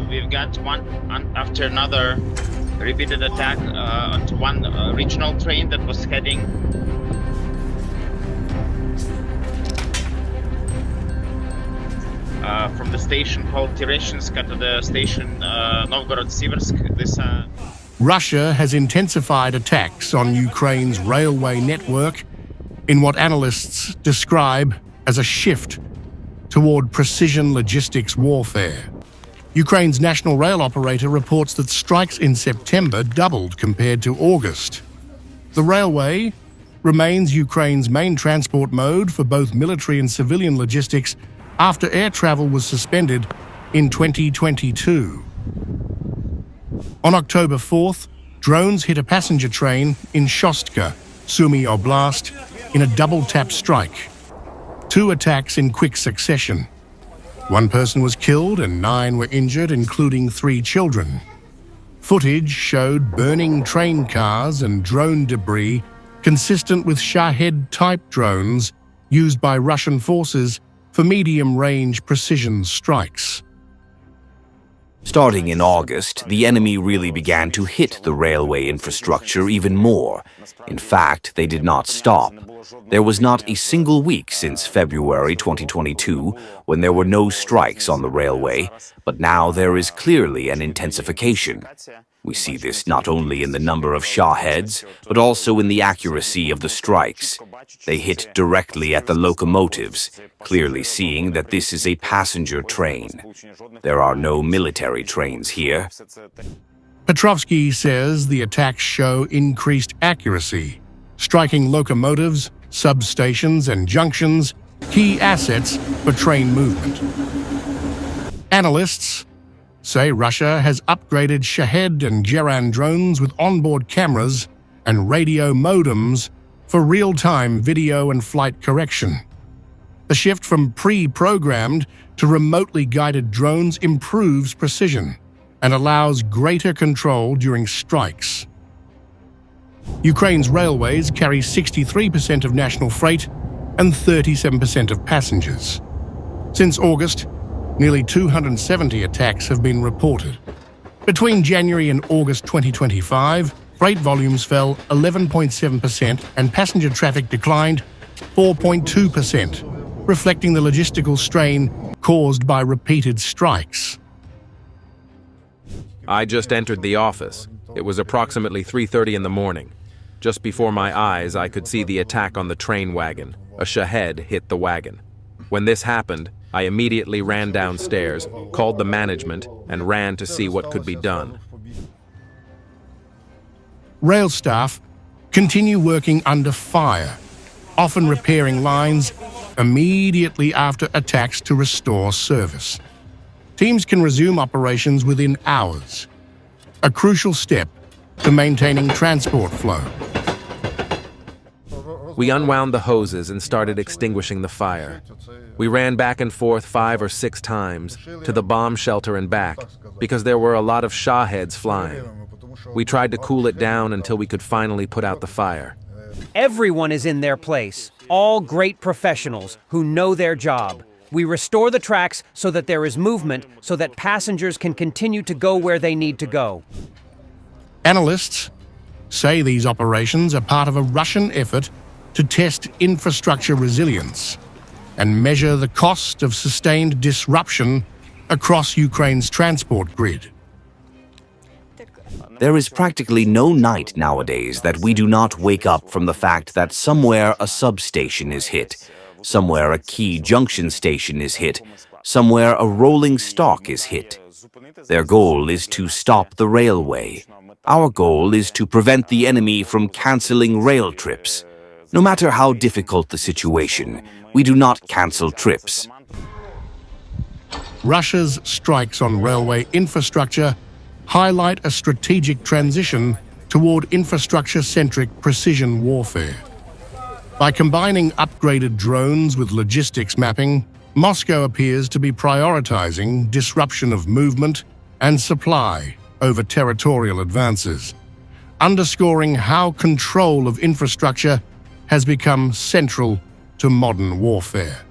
we've got one after another repeated attack onto one regional train that was heading from the station called Tereshinska to the station Novgorod-Siversk. Russia has intensified attacks on Ukraine's railway network in what analysts describe as a shift toward precision logistics warfare. Ukraine's national rail operator reports that strikes in September doubled compared to August. The railway remains Ukraine's main transport mode for both military and civilian logistics after air travel was suspended in 2022. On October 4th, drones hit a passenger train in Shostka, Sumy Oblast, in a double-tap strike. 2 attacks in quick succession. 1 person was killed and 9 were injured, including 3 children. Footage showed burning train cars and drone debris consistent with Shahed-type drones used by Russian forces for medium-range precision strikes. Starting in August, the enemy really began to hit the railway infrastructure even more. In fact, they did not stop. There was not a single week since February 2022 when there were no strikes on the railway, but now there is clearly an intensification. We see this not only in the number of Shaheds, but also in the accuracy of the strikes. They hit directly at the locomotives, clearly seeing that this is a passenger train. There are no military trains here. Petrovsky says the attacks show increased accuracy, striking locomotives, substations and junctions, key assets for train movement. Analysts say Russia has upgraded Shahed and Geran drones with onboard cameras and radio modems for real-time video and flight correction. The shift from pre-programmed to remotely guided drones improves precision and allows greater control during strikes. Ukraine's railways carry 63% of national freight and 37% of passengers. Since August, nearly 270 attacks have been reported. Between January and August 2025, freight volumes fell 11.7% and passenger traffic declined 4.2%, reflecting the logistical strain caused by repeated strikes. I just entered the office. It was approximately 3:30 in the morning. Just before my eyes, I could see the attack on the train wagon. A Shahed hit the wagon. When this happened, I immediately ran downstairs, called the management, and ran to see what could be done. Rail staff continue working under fire, often repairing lines immediately after attacks to restore service. Teams can resume operations within hours, a crucial step to maintaining transport flow. We unwound the hoses and started extinguishing the fire. We ran back and forth 5 or 6 times to the bomb shelter and back because there were a lot of Shaheds flying. We tried to cool it down until we could finally put out the fire. Everyone is in their place, all great professionals who know their job. We restore the tracks so that there is movement, so that passengers can continue to go where they need to go. Analysts say these operations are part of a Russian effort to test infrastructure resilience and measure the cost of sustained disruption across Ukraine's transport grid. There is practically no night nowadays that we do not wake up from the fact that somewhere a substation is hit, somewhere a key junction station is hit, somewhere a rolling stock is hit. Their goal is to stop the railway. Our goal is to prevent the enemy from canceling rail trips. No matter how difficult the situation, we do not cancel trips. Russia's strikes on railway infrastructure highlight a strategic transition toward infrastructure-centric precision warfare. By combining upgraded drones with logistics mapping, Moscow appears to be prioritizing disruption of movement and supply over territorial advances, underscoring how control of infrastructure has become central to modern warfare.